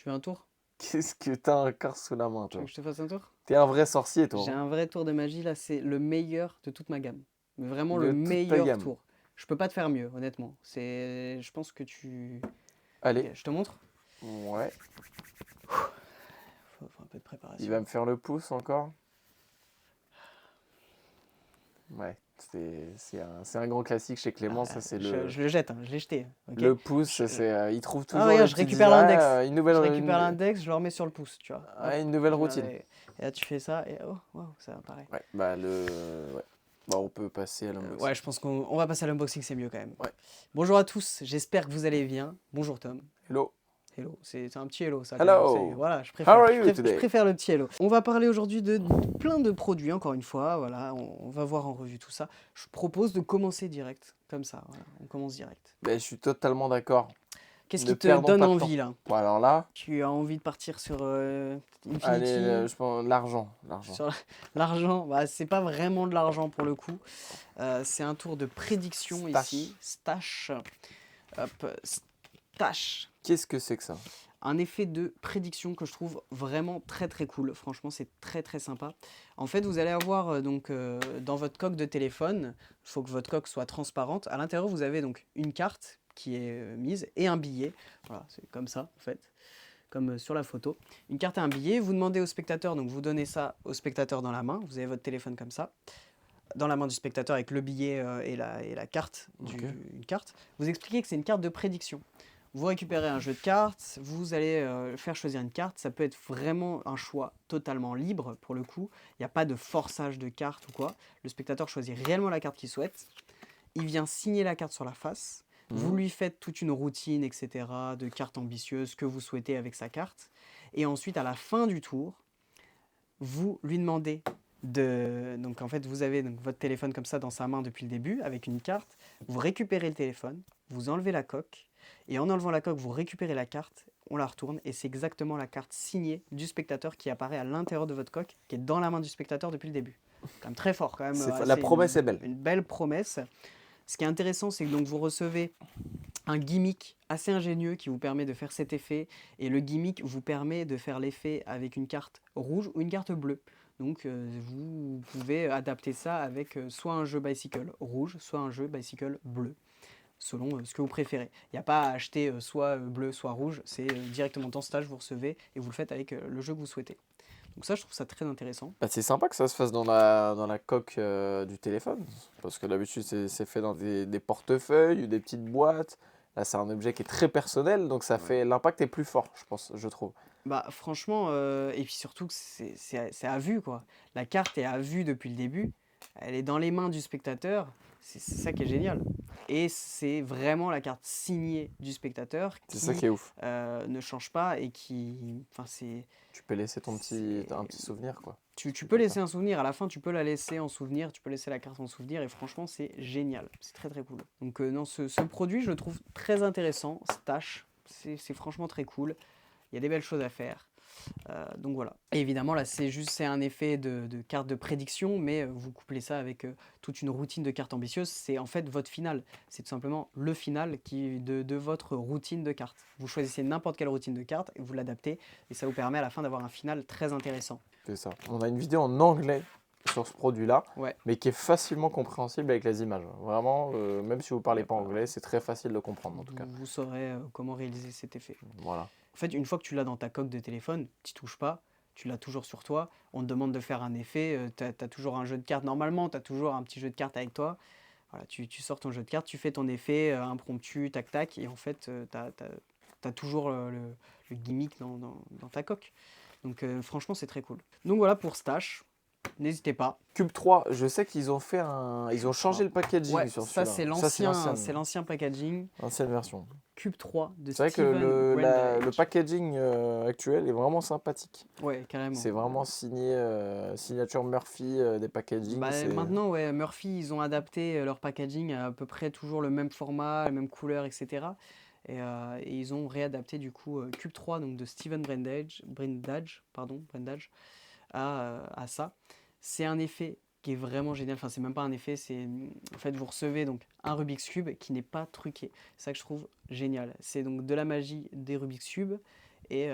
Tu veux un tour? Qu'est-ce que t'as encore sous la main, Tu veux toi? que je te fasse un tour? T'es un vrai sorcier, toi, J'ai hein. un vrai tour de magie là, c'est le meilleur de toute ma gamme. Mais vraiment le De toute ta meilleur gamme. tour. Je peux pas te faire mieux, honnêtement. Je pense que tu. Ok, Allez. je te montre. Ouais. Faut un peu de Il préparation. va me faire le pouce encore. Ouais. C'est un grand classique chez Clément. Ça, c'est Je le jette, hein, je l'ai jeté. Ok. le pouce. Il trouve Ah toujours les regarde, je petites récupère idées. l'index. Une Je nouvelle, récupère l'index, je le remets sur le pouce, tu vois. Hop. une nouvelle Je le routine. remets. Et là tu fais ça et oh, waouh, ça apparaît. Ouais. Ouais. Bah, on peut passer à Ouais, l'unboxing. je pense qu'on va passer à l'unboxing, c'est mieux quand même. Ouais. Bonjour à tous, j'espère que vous allez bien. Bonjour Tom. Hello. Hello, c'est un petit hello ça quand même. Hello. Voilà, How are je you today? préfère le petit hello. On va parler aujourd'hui de plein de produits, encore une fois. Voilà, on va voir en revue tout ça. Je propose de commencer direct, comme ça. Voilà, on commence direct. Ben, je suis totalement d'accord. Qu'est-ce Ne qui te perdons donne pas de temps. envie là? Bon, alors là, Tu as envie de partir sur allez, Infinity, je pense l'argent. sur l'argent? Bah, c'est pas vraiment de l'argent pour le coup. C'est un tour de prédiction Stash. ici. Stash. Hop, stash. Qu'est-ce que c'est que ça? Un effet de prédiction que je trouve vraiment très très cool. Franchement, c'est très très sympa. En fait, vous allez avoir dans votre coque de téléphone, il faut que votre coque soit transparente. À l'intérieur, vous avez donc une carte qui est mise et un billet. Voilà, c'est comme ça en fait, comme sur la photo. Une carte et un billet. Vous demandez au spectateur, donc vous donnez ça au spectateur dans la main. Vous avez votre téléphone comme ça, dans la main du spectateur avec le billet et la carte, Ok. une carte. Vous expliquez que c'est une carte de prédiction. Vous récupérez un jeu de cartes, vous allez faire choisir une carte. Ça peut être vraiment un choix totalement libre pour le coup. Il n'y a pas de forçage de carte ou quoi. Le spectateur choisit réellement la carte qu'il souhaite. Il vient signer la carte sur la face. Vous lui faites toute une routine, etc., de cartes ambitieuses que vous souhaitez avec sa carte. Et ensuite, à la fin du tour, vous lui demandez de... Donc en fait, vous avez donc votre téléphone comme ça dans sa main depuis le début, avec une carte. Vous récupérez le téléphone, vous enlevez la coque, et en enlevant la coque, vous récupérez la carte, on la retourne, et c'est exactement la carte signée du spectateur qui apparaît à l'intérieur de votre coque, qui est dans la main du spectateur depuis le début. Quand même très fort, quand même. La C'est promesse est belle. une belle promesse. Ce qui est intéressant, c'est que donc vous recevez un gimmick assez ingénieux qui vous permet de faire cet effet, et le gimmick vous permet de faire l'effet avec une carte rouge ou une carte bleue. Donc vous pouvez adapter ça avec soit un jeu bicycle rouge, soit un jeu bicycle bleu, selon ce que vous préférez. Il n'y a pas à acheter soit bleu, soit rouge, c'est directement dans ce stage, vous recevez et vous le faites avec le jeu que vous souhaitez. Donc ça, je trouve ça très intéressant. Bah, c'est sympa que ça se fasse dans la coque du téléphone. Parce que d'habitude, c'est fait dans des portefeuilles ou des petites boîtes. Là, c'est un objet qui est très personnel, donc ça fait l'impact est plus fort, je pense, je trouve. Bah franchement, et puis surtout que c'est à vue quoi. La carte est à vue depuis le début, elle est dans les mains du spectateur, c'est ça qui est génial. Et c'est vraiment la carte signée du spectateur C'est ça qui qui est ouf. ne change pas et qui... Enfin c'est... Tu peux laisser un c'est- petit souvenir, quoi. Tu peux laisser un souvenir, à la fin tu peux la laisser en souvenir, tu peux laisser la carte en souvenir et franchement c'est génial, c'est très très cool. Donc non, ce produit je le trouve très intéressant, Stash, c'est franchement très cool. Il y a des belles choses à faire. Donc voilà. Et évidemment, là, c'est un effet de carte de prédiction, mais vous couplez ça avec toute une routine de cartes ambitieuses. C'est en fait votre finale. C'est tout simplement le final de votre routine de cartes. Vous choisissez n'importe quelle routine de cartes et vous l'adaptez. Et ça vous permet à la fin d'avoir un final très intéressant. C'est ça. On a une vidéo en anglais sur ce produit-là, Ouais. mais qui est facilement compréhensible avec les images. Vraiment, même si vous ne parlez pas Bah, anglais, c'est très facile de comprendre, en tout cas. vous saurez comment réaliser cet effet. Voilà. En fait, une fois que tu l'as dans ta coque de téléphone, tu n'y touches pas, tu l'as toujours sur toi, on te demande de faire un effet, tu as toujours un jeu de cartes, normalement, tu as toujours un petit jeu de cartes avec toi. Voilà, tu sors ton jeu de cartes, tu fais ton effet impromptu, tac tac, et en fait, tu as toujours le gimmick dans ta coque. Donc franchement, c'est très cool. Donc voilà pour Stash, n'hésitez pas. Cube 3, je sais qu'ils ont fait ils ont changé le packaging Ouais, sur ça celui-là. c'est l'ancien packaging. L'ancienne version. Cube 3 de C'est vrai que Steven le Brandage. packaging actuel est vraiment sympathique. Ouais, carrément. C'est vraiment signé, signature Murphy des packaging. Bah, maintenant, ouais, Murphy, ils ont adapté leur packaging à peu près toujours le même format, la même couleur, etc. Et ils ont réadapté du coup Cube 3 donc de Steven Brandage à ça. C'est un effet qui est vraiment génial. Enfin, c'est même pas un effet, c'est en fait vous recevez donc un Rubik's Cube qui n'est pas truqué. C'est ça que je trouve génial. C'est donc de la magie des Rubik's Cube Et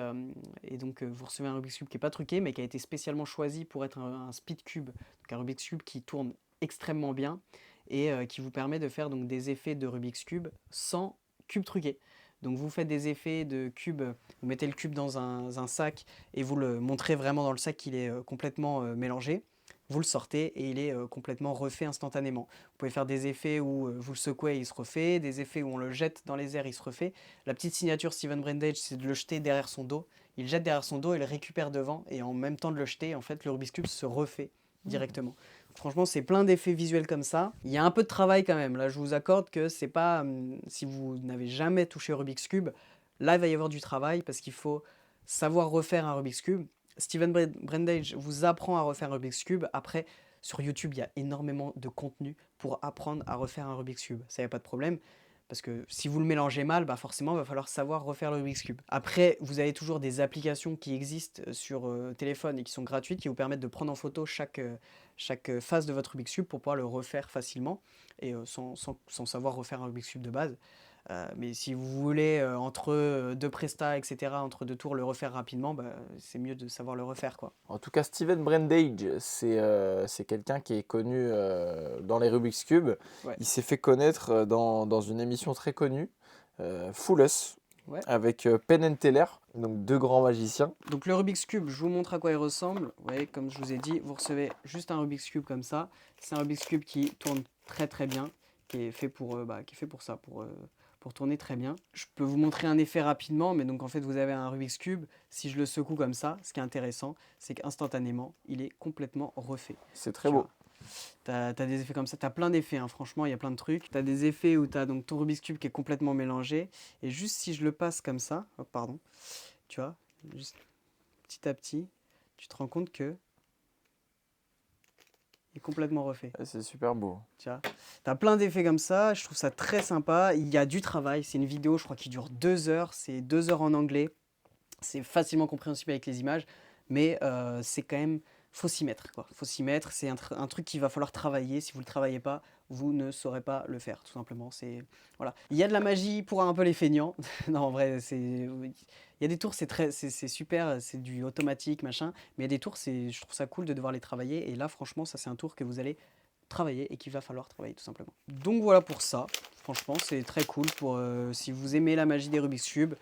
donc vous recevez un Rubik's Cube qui n'est pas truqué, mais qui a été spécialement choisi pour être un speed cube, donc un Rubik's Cube qui tourne extrêmement bien et qui vous permet de faire donc des effets de Rubik's Cube sans cube truqué. Donc vous faites des effets de cube, vous mettez le cube dans un sac et vous le montrez vraiment dans le sac qu'il est complètement mélangé. Vous le sortez et il est complètement refait instantanément. Vous pouvez faire des effets où vous le secouez et il se refait, des effets où on le jette dans les airs, il se refait. La petite signature Steven Brandage, c'est de le jeter derrière son dos. Il le jette derrière son dos, il le récupère devant et en même temps de le jeter, en fait, le Rubik's Cube se refait directement. Franchement, c'est plein d'effets visuels comme ça. Il y a un peu de travail quand même. Là, je vous accorde que c'est pas... si vous n'avez jamais touché au Rubik's Cube, là, il va y avoir du travail parce qu'il faut savoir refaire un Rubik's Cube. Steven Brandage vous apprend à refaire un Rubik's Cube. Après, sur YouTube, il y a énormément de contenu pour apprendre à refaire un Rubik's Cube. Ça, il n'y a pas de problème. Parce que si vous le mélangez mal, bah forcément, il va falloir savoir refaire le Rubik's Cube. Après, vous avez toujours des applications qui existent sur téléphone et qui sont gratuites, qui vous permettent de prendre en photo chaque phase de votre Rubik's Cube pour pouvoir le refaire facilement et sans savoir refaire un Rubik's Cube de base. Mais si vous voulez, entre deux prestats, etc., entre deux tours, le refaire rapidement, bah, c'est mieux de savoir le refaire, quoi. En tout cas, Steven Brandage, c'est quelqu'un qui est connu dans les Rubik's Cube. Ouais. Il s'est fait connaître dans une émission très connue, Full Us, Ouais. avec Penn and Teller, donc deux grands magiciens. Donc le Rubik's Cube, je vous montre à quoi il ressemble. Vous voyez, comme je vous ai dit, vous recevez juste un Rubik's Cube comme ça. C'est un Rubik's Cube qui tourne très très bien, qui est fait pour ça, pour tourner très bien. Je peux vous montrer un effet rapidement, mais donc en fait vous avez un Rubik's Cube. Si je le secoue comme ça, ce qui est intéressant, c'est qu'instantanément, il est complètement refait. C'est très beau. T'as des effets comme ça, t'as plein d'effets, hein. Franchement, il y a plein de trucs. T'as des effets où t'as donc ton Rubik's Cube qui est complètement mélangé. Et juste si je le passe comme ça, oh, pardon, tu vois, juste petit à petit, tu te rends compte que il est complètement refait. C'est super beau. Tu vois, t'as plein d'effets comme ça, je trouve ça très sympa. Il y a du travail, c'est une vidéo, je crois, qui dure 2 heures. C'est 2 heures en anglais. C'est facilement compréhensible avec les images, mais c'est quand même, faut s'y mettre, quoi. Faut s'y mettre, c'est un truc qu'il va falloir travailler. Si vous ne le travaillez pas, vous ne saurez pas le faire, tout simplement. Voilà. Il y a de la magie pour un peu les feignants. Non, en vrai, il y a des tours, c'est super, c'est du automatique, machin, mais il y a des tours, je trouve ça cool de devoir les travailler, et là, franchement, ça, c'est un tour que vous allez travailler et qu'il va falloir travailler, tout simplement. Donc voilà pour ça. Franchement, c'est très cool pour si vous aimez la magie des Rubik's Cube,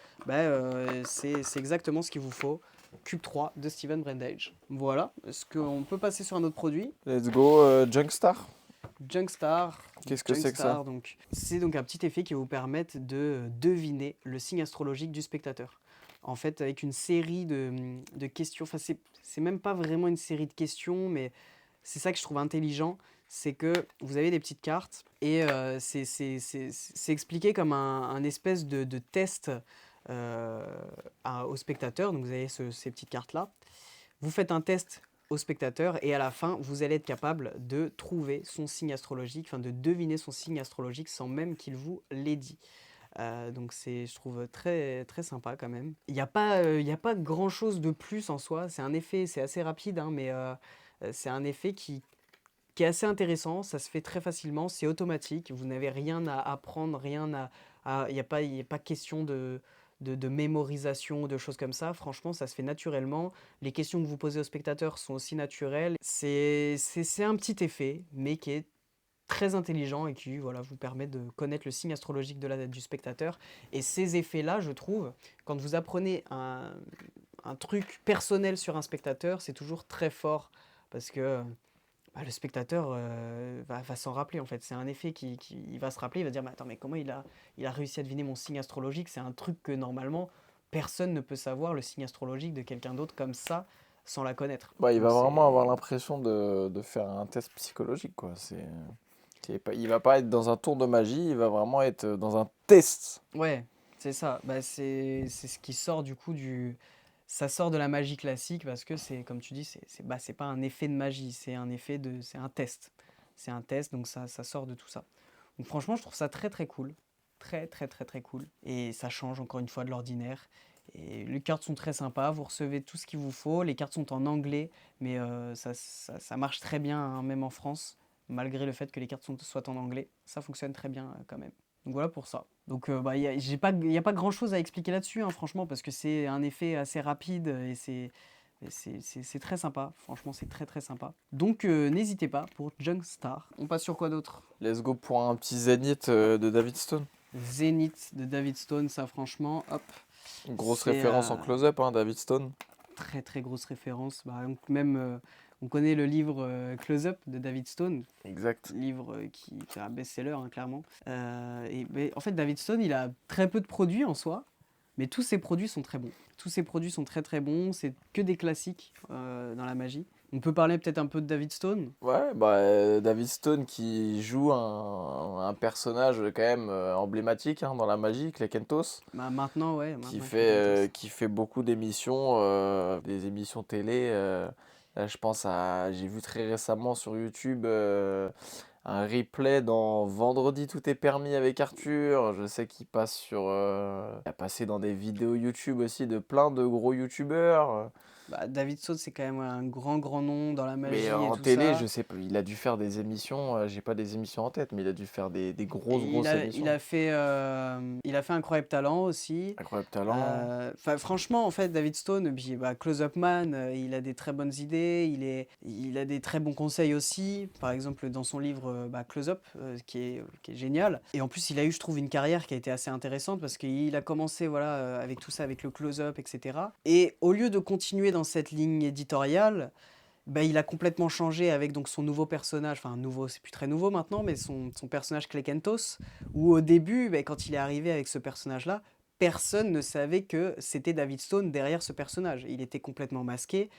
c'est exactement ce qu'il vous faut. Cube 3 de Steven Brandage. Voilà. Est-ce qu'on peut passer sur un autre produit? Let's go, Junkstar. Junkstar. Qu'est-ce que c'est que ça? C'est donc un petit effet qui va vous permettre de deviner le signe astrologique du spectateur. En fait, avec une série de questions, enfin c'est même pas vraiment une série de questions, mais c'est ça que je trouve intelligent, c'est que vous avez des petites cartes et c'est expliqué comme un espèce de test au spectateur. Donc vous avez ces petites cartes-là. Vous faites un test au spectateur et à la fin, vous allez être capable de trouver son signe astrologique, enfin de deviner son signe astrologique sans même qu'il vous l'ait dit. Donc je trouve très, très sympa quand même. Il n'y a pas grand chose de plus en soi. C'est un effet, c'est assez rapide, hein, mais c'est un effet qui est assez intéressant. Ça se fait très facilement, c'est automatique. Vous n'avez rien à apprendre, il n'y a pas question de mémorisation, de choses comme ça. Franchement, ça se fait naturellement. Les questions que vous posez aux spectateurs sont aussi naturelles. C'est un petit effet, mais qui est très intelligent et qui voilà, vous permet de connaître le signe astrologique du spectateur. Et ces effets-là, je trouve, quand vous apprenez un truc personnel sur un spectateur, c'est toujours très fort parce que le spectateur va s'en rappeler en fait. C'est un effet il va se rappeler, il va dire mais attends, mais comment il a réussi à deviner mon signe astrologique? C'est un truc que normalement personne ne peut savoir, le signe astrologique de quelqu'un d'autre comme ça sans la connaître. Il va vraiment avoir l'impression de faire un test psychologique, quoi. Il va pas être dans un tour de magie, il va vraiment être dans un test. Ouais, c'est ça. C'est ce qui sort du coup ça sort de la magie classique parce que c'est, comme tu dis, c'est pas un effet de magie, c'est un test. C'est un test, donc ça sort de tout ça. Donc franchement, je trouve ça très très cool. Très très très très cool. Et ça change encore une fois de l'ordinaire. Et les cartes sont très sympas, vous recevez tout ce qu'il vous faut. Les cartes sont en anglais, mais ça marche très bien, hein, même en France, malgré le fait que les cartes soient en anglais. Ça fonctionne très bien quand même. Donc voilà pour ça. Donc bah, il y a pas grand-chose à expliquer là-dessus, hein, franchement, parce que c'est un effet assez rapide et c'est très sympa. Franchement, c'est très très sympa. Donc n'hésitez pas pour Junkstar. On passe sur quoi d'autre? Let's go pour un petit Zénith de David Stone. Zenith de David Stone, ça franchement, hop, Grosse c'est référence en close-up, hein, David Stone. très très grosse référence. Bah, donc même on connaît le livre Close Up de David Stone, Exact. livre qui est un best-seller, hein, clairement. Mais en fait, David Stone, il a très peu de produits en soi, mais tous ses produits sont très bons. Tous ses produits sont très très bons, c'est que des classiques dans la magie. On peut parler peut-être un peu de David Stone. Ouais, bah David Stone qui joue un personnage quand même emblématique hein, dans la magie, Bah, maintenant, ouais, qui maintenant avec les fait, Kentos. euh, qui fait beaucoup d'émissions, des émissions télé. Là, je pense j'ai vu très récemment sur YouTube un replay dans Vendredi tout est permis avec Arthur. Je sais qu'il passe il a passé dans des vidéos YouTube aussi de plein de gros YouTubeurs. Bah, David Stone, c'est quand même un grand grand nom dans la Mais magie et en tout télé, ça. je sais pas, il a dû faire des émissions, j'ai pas des émissions en tête, mais il a dû faire des grosses, Et grosses il émissions. a fait, Incroyable Talent aussi. Incroyable Talent. Franchement, en fait, David Stone, puis, bah, Close Up Man, il a des très bonnes idées, il a des très bons conseils aussi. Par exemple, dans son livre bah, Close Up, qui est génial. Et en plus, il a eu, je trouve, une carrière qui a été assez intéressante parce qu'il a commencé voilà, avec tout ça, avec le Close Up, etc. Et au lieu de continuer dans cette ligne éditoriale, bah, il a complètement changé avec donc son nouveau personnage, enfin nouveau, c'est plus très nouveau maintenant, mais son personnage Klekentos, où au début, bah, quand il est arrivé avec ce personnage-là, personne ne savait que c'était David Stone derrière ce personnage. Il était complètement masqué,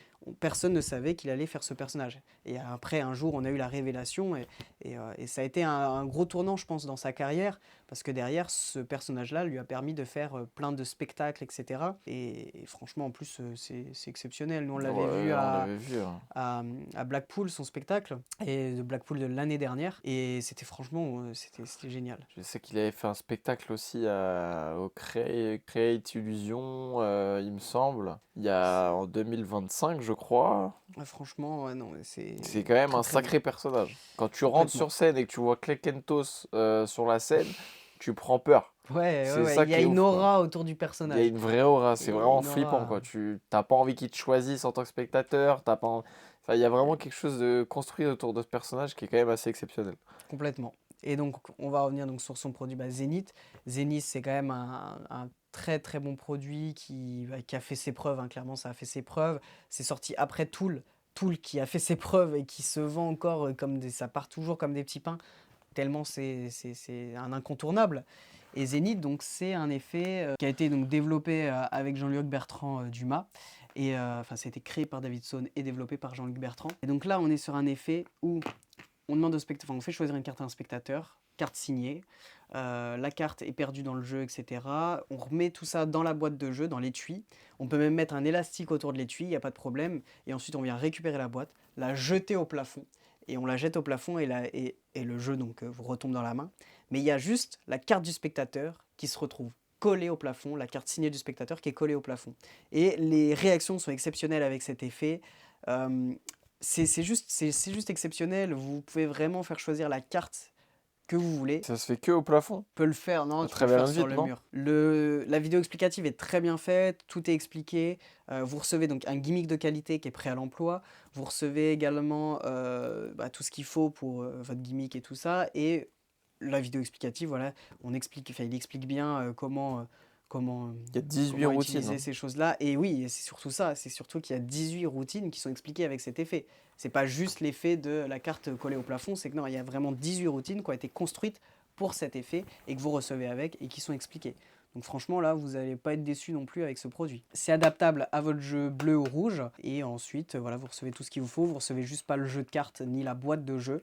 personne ne savait qu'il allait faire ce personnage. Et après, un jour, on a eu la révélation, et ça a été un gros tournant, je pense, dans sa carrière, parce que derrière, ce personnage-là lui a permis de faire plein de spectacles, etc. Et franchement, en plus, c'est exceptionnel. Nous, on l'avait vu Ouais, on l'avait vu, hein. à Blackpool, son spectacle, et de Blackpool de l'année dernière. Et c'était franchement, c'était génial. Je sais qu'il avait fait un spectacle aussi au Create Illusion, il me semble, en 2025, je crois. Ouais, franchement, ouais, non, c'est C'est quand même très un très bon. sacré personnage. Quand tu rentres Complètement. sur scène et que tu vois Klekentos sur la scène, tu prends peur. Ouais, ouais, C'est ouais, ça il y a qui est une ouf, quoi. aura autour du Il y a personnage. une vraie aura, c'est Et vraiment une flippant, aura, quoi. T'as pas envie qu'il te choisisse en tant que spectateur, t'as pas en- Enfin, il y a vraiment ouais, quelque chose de construit autour de ce personnage qui est quand même assez exceptionnel. complètement. Et donc, on va revenir donc sur son produit bah, Zenith. Zenith, c'est quand même un très très bon produit qui a fait ses preuves, hein, clairement, ça a fait ses preuves. C'est sorti après Tool. Tool qui a fait ses preuves et qui se vend encore ça part toujours comme des petits pains, tellement c'est un incontournable. Et Zénith, donc, c'est un effet qui a été donc, développé avec Jean-Luc Bertrand Dumas. Et enfin, ça a été créé par David Stone et développé par Jean-Luc Bertrand. Et donc là, on est sur un effet où on demande au spectateur, enfin, on fait choisir une carte à un spectateur, carte signée. La carte est perdue dans le jeu, etc. On remet tout ça dans la boîte de jeu, dans l'étui. On peut même mettre un élastique autour de l'étui, il n'y a pas de problème. Et ensuite, on vient récupérer la boîte, la jeter au plafond. Et on la jette au plafond et le jeu donc vous retombe dans la main. Mais il y a juste la carte du spectateur qui se retrouve collée au plafond, la carte signée du spectateur qui est collée au plafond. Et les réactions sont exceptionnelles avec cet effet. Euh, c'est juste exceptionnel. Vous pouvez vraiment faire choisir la carte que vous voulez. Ça se fait que au plafond. Tu peux le faire, non, À tu peux le travers faire un sur vide, le non? mur. La vidéo explicative est très bien faite, tout est expliqué. Vous recevez donc un gimmick de qualité qui est prêt à l'emploi. Vous recevez également bah, tout ce qu'il faut pour votre gimmick et tout ça. Et la vidéo explicative, voilà, enfin, il explique bien comment, Il y a 18 comment routines, utiliser hein. ces choses-là. Et oui, c'est surtout ça, c'est surtout qu'il y a 18 routines qui sont expliquées avec cet effet. C'est pas juste l'effet de la carte collée au plafond, c'est que non, il y a vraiment 18 routines qui ont été construites pour cet effet et que vous recevez avec et qui sont expliquées. Donc franchement là, vous n'allez pas être déçu non plus avec ce produit. C'est adaptable à votre jeu bleu ou rouge et ensuite voilà, vous recevez tout ce qu'il vous faut. Vous recevez juste pas le jeu de cartes ni la boîte de jeu.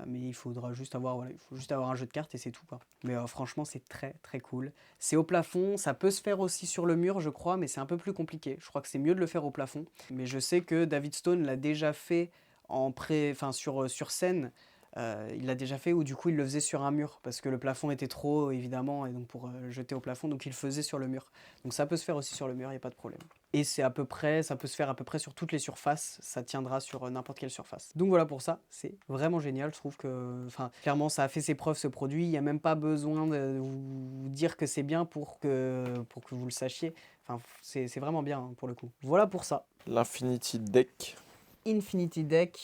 Mais il faudra juste avoir, voilà, il faut juste avoir un jeu de cartes et c'est tout, quoi. Mais franchement, c'est très très cool. C'est au plafond, ça peut se faire aussi sur le mur, je crois, mais c'est un peu plus compliqué. Je crois que c'est mieux de le faire au plafond. Mais je sais que David Stone l'a déjà fait enfin, sur scène. Il l'a déjà fait ou du coup il le faisait sur un mur parce que le plafond était trop haut évidemment et donc pour jeter au plafond donc il le faisait sur le mur. Donc ça peut se faire aussi sur le mur, il n'y a pas de problème. Et c'est à peu près, ça peut se faire à peu près sur toutes les surfaces, ça tiendra sur n'importe quelle surface. Donc voilà pour ça, c'est vraiment génial, je trouve que, enfin, clairement ça a fait ses preuves ce produit, il n'y a même pas besoin de vous dire que c'est bien pour que vous le sachiez, enfin c'est vraiment bien hein, pour le coup. Voilà pour ça. L'Infinity Deck. Infinity Deck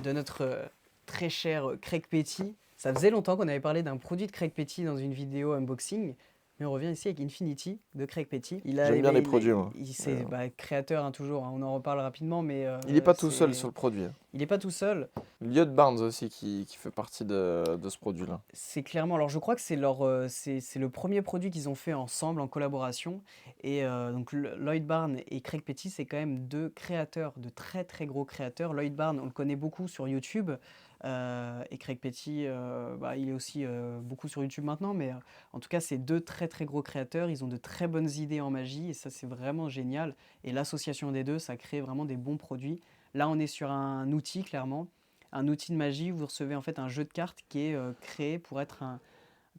de notre très cher Craig Petty. Ça faisait longtemps qu'on avait parlé d'un produit de Craig Petty dans une vidéo unboxing. Mais on revient ici avec Infinity de Craig Petty. J'aime bien les produits, moi. C'est créateur hein, toujours, hein, on en reparle rapidement, mais Il n'est pas tout seul sur le produit. il n'est pas tout seul. Lyot Barnes aussi qui fait partie de ce produit-là. C'est clairement, alors je crois que c'est c'est le premier produit qu'ils ont fait ensemble en collaboration. Et donc Lloyd Barnes et Craig Petty, c'est quand même deux créateurs, de très très gros créateurs. Lloyd Barnes, on le connaît beaucoup sur YouTube. Et Craig Petty, il est aussi beaucoup sur YouTube maintenant, mais en tout cas, c'est deux très très gros créateurs. Ils ont de très bonnes idées en magie et ça, c'est vraiment génial. Et l'association des deux, ça crée vraiment des bons produits. Là, on est sur un outil, clairement, un outil de magie où vous recevez en fait un jeu de cartes qui est créé pour être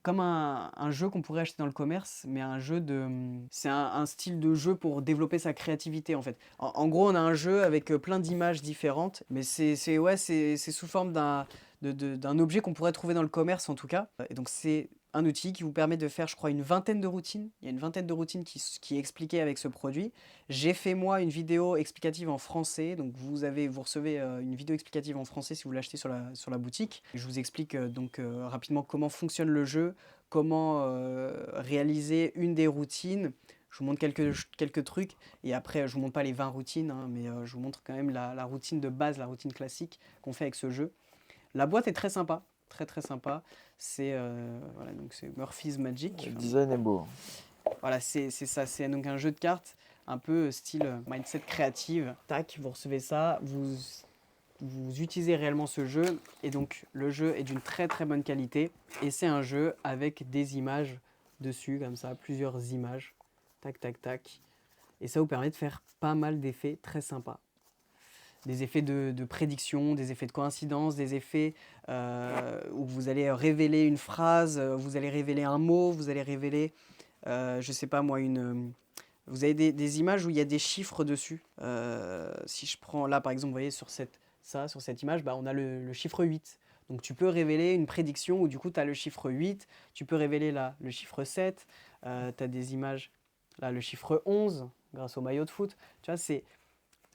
comme un jeu qu'on pourrait acheter dans le commerce, mais un jeu de... C'est un style de jeu pour développer sa créativité en fait. En gros, on a un jeu avec plein d'images différentes, mais c'est sous forme d'un objet qu'on pourrait trouver dans le commerce en tout cas. Et donc c'est un outil qui vous permet de faire, je crois, une vingtaine de routines. Il y a une vingtaine de routines qui est expliquée avec ce produit. J'ai fait moi une vidéo explicative en français, donc vous recevez une vidéo explicative en français si vous l'achetez sur la boutique. Je vous explique rapidement comment fonctionne le jeu, comment réaliser une des routines. Je vous montre quelques trucs et après je vous montre pas les 20 routines, hein, mais je vous montre quand même la routine de base, la routine classique qu'on fait avec ce jeu. La boîte est très sympa, très très sympa. C'est voilà, donc c'est Murphy's Magic. Le design est beau. Voilà, c'est ça, c'est donc un jeu de cartes un peu style mindset créative. Tac, vous recevez ça, vous utilisez réellement ce jeu et donc le jeu est d'une très très bonne qualité et c'est un jeu avec des images dessus comme ça, plusieurs images. Tac tac tac. Et ça vous permet de faire pas mal d'effets très sympas. Des effets de prédiction, des effets de coïncidence, des effets où vous allez révéler une phrase, vous allez révéler un mot, vous allez révéler, je sais pas moi, vous avez des images où il y a des chiffres dessus. Si je prends là par exemple, vous voyez sur cette image, on a le chiffre 8. Donc tu peux révéler une prédiction où du coup tu as le chiffre 8, tu peux révéler là le chiffre 7, tu as des images, là le chiffre 11 grâce au maillot de foot. Tu vois,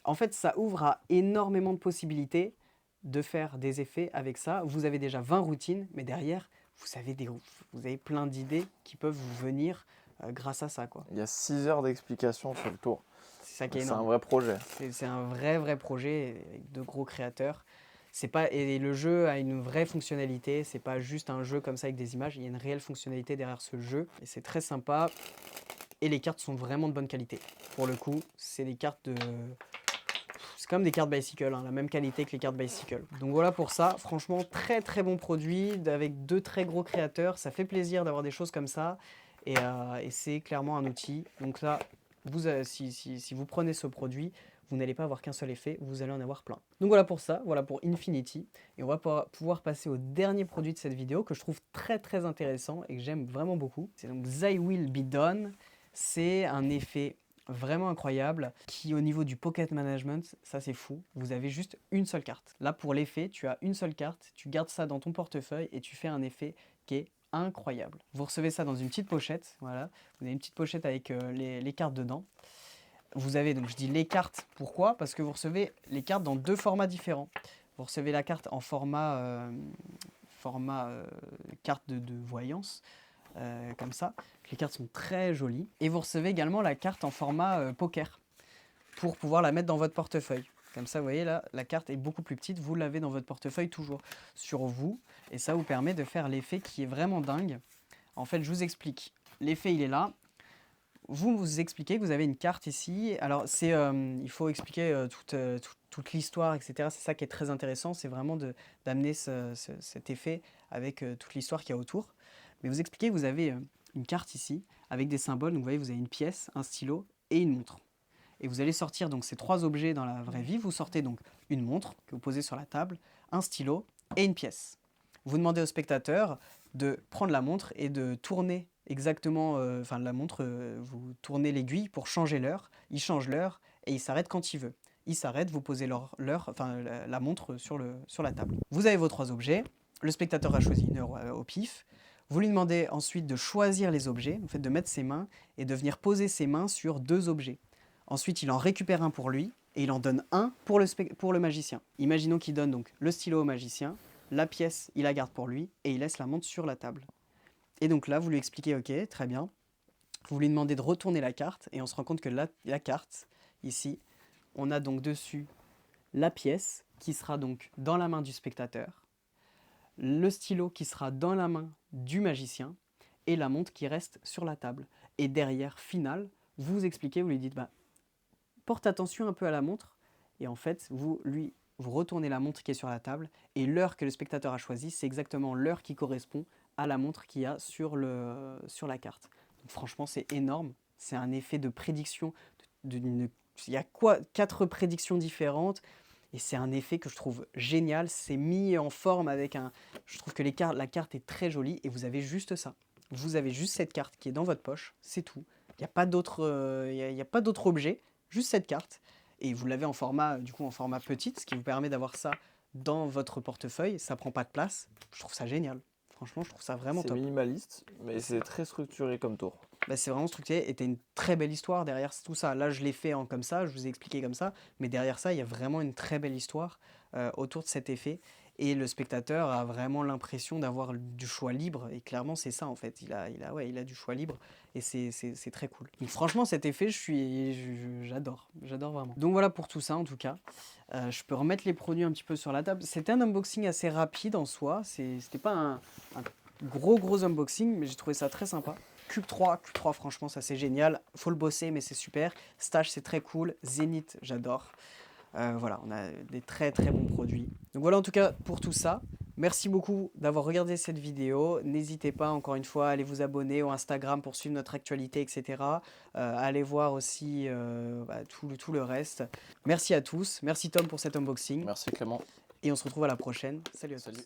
en fait, ça ouvre à énormément de possibilités de faire des effets avec ça. Vous avez déjà 20 routines, mais derrière, vous avez plein d'idées qui peuvent vous venir grâce à ça, quoi. Il y a 6 heures d'explication sur le tour. C'est ça qui est C'est énorme. un vrai projet. C'est un vrai projet avec de gros créateurs. Et le jeu a une vraie fonctionnalité, c'est pas juste un jeu comme ça avec des images, il y a une réelle fonctionnalité derrière ce jeu et c'est très sympa. Et les cartes sont vraiment de bonne qualité. Pour le coup, c'est des cartes de... C'est comme des cartes Bicycle, hein, la même qualité que les cartes Bicycle. Donc voilà pour ça, franchement très très bon produit, avec deux très gros créateurs, ça fait plaisir d'avoir des choses comme ça, et c'est clairement un outil. Donc là, si vous prenez ce produit, vous n'allez pas avoir qu'un seul effet, vous allez en avoir plein. Donc voilà pour ça, voilà pour Infinity, et on va pouvoir passer au dernier produit de cette vidéo que je trouve très très intéressant et que j'aime vraiment beaucoup. C'est donc Thy Will Be Done, c'est un effet vraiment incroyable qui au niveau du pocket management, ça c'est fou, vous avez juste une seule carte. Là pour l'effet, tu as une seule carte, tu gardes ça dans ton portefeuille et tu fais un effet qui est incroyable. Vous recevez ça dans une petite pochette, voilà, vous avez une petite pochette avec les cartes dedans. Vous avez, donc je dis les cartes, pourquoi? Parce que vous recevez les cartes dans deux formats différents. Vous recevez la carte en format carte de voyance, comme ça. Les cartes sont très jolies. Et vous recevez également la carte en format poker pour pouvoir la mettre dans votre portefeuille. Comme ça, vous voyez là, la carte est beaucoup plus petite. Vous l'avez dans votre portefeuille toujours sur vous. Et ça vous permet de faire l'effet qui est vraiment dingue. En fait, je vous explique. L'effet, il est là. Vous expliquez que vous avez une carte ici. Alors, il faut expliquer toute l'histoire, etc. C'est ça qui est très intéressant. C'est vraiment d'amener cet effet avec toute l'histoire qu'il y a autour. Mais vous expliquez que vous avez une carte ici avec des symboles. Donc vous voyez, vous avez une pièce, un stylo et une montre. Et vous allez sortir donc ces trois objets dans la vraie vie. Vous sortez donc une montre que vous posez sur la table, un stylo et une pièce. Vous demandez au spectateur de prendre la montre et de tourner exactement, enfin la montre, vous tournez l'aiguille pour changer l'heure, il change l'heure et il s'arrête quand il veut. Il s'arrête, vous posez l'heure, enfin la montre sur la table. Vous avez vos 3 objets, le spectateur a choisi une heure, au pif. Vous lui demandez ensuite de choisir les objets, en fait de mettre ses mains et de venir poser ses mains sur 2 objets. Ensuite, il en récupère un pour lui et il en donne un pour le magicien. Imaginons qu'il donne donc le stylo au magicien, la pièce, il la garde pour lui et il laisse la montre sur la table. Et donc là, vous lui expliquez, ok, très bien. Vous lui demandez de retourner la carte et on se rend compte que la carte, ici, on a donc dessus la pièce qui sera donc dans la main du spectateur, le stylo qui sera dans la main du magicien et la montre qui reste sur la table. Et derrière, final, vous expliquez, vous lui dites, bah, porte attention un peu à la montre et en fait, vous retournez la montre qui est sur la table et l'heure que le spectateur a choisie, c'est exactement l'heure qui correspond à la montre qu'il y a sur la carte. Donc, franchement, c'est énorme. C'est un effet de prédiction. Il y a quoi 4 prédictions différentes et c'est un effet que je trouve génial. C'est mis en forme avec un... Je trouve que la carte est très jolie et vous avez juste ça. Vous avez juste cette carte qui est dans votre poche, c'est tout. Il n'y a pas d'autre objet, juste cette carte. Et vous l'avez en format, du coup, en format petite, ce qui vous permet d'avoir ça dans votre portefeuille. Ça prend pas de place. Je trouve ça génial. Franchement, je trouve ça vraiment C'est top. minimaliste, mais c'est très structuré comme tour. Bah, c'est vraiment structuré et t'as une très belle histoire derrière tout ça. Là, je l'ai fait comme ça, je vous ai expliqué comme ça, mais derrière ça, il y a vraiment une très belle histoire autour de cet effet. Et le spectateur a vraiment l'impression d'avoir du choix libre. Et clairement, c'est ça en fait. Il a du choix libre et c'est très cool. Donc franchement, cet effet, j'adore. J'adore vraiment. Donc voilà pour tout ça en tout cas. Je peux remettre les produits un petit peu sur la table. C'était un unboxing assez rapide en soi. C'était pas un gros unboxing, mais j'ai trouvé ça très sympa. Cube 3 franchement ça c'est génial, faut le bosser mais c'est super. Stash c'est très cool, Zénith j'adore. Voilà, on a des très bons produits. Donc voilà en tout cas pour tout ça. Merci beaucoup d'avoir regardé cette vidéo. N'hésitez pas encore une fois à aller vous abonner au Instagram pour suivre notre actualité, etc. Allez voir aussi tout le reste. Merci à tous, merci Tom pour cet unboxing. Merci Clément. Et on se retrouve à la prochaine. Salut à tous. Salut.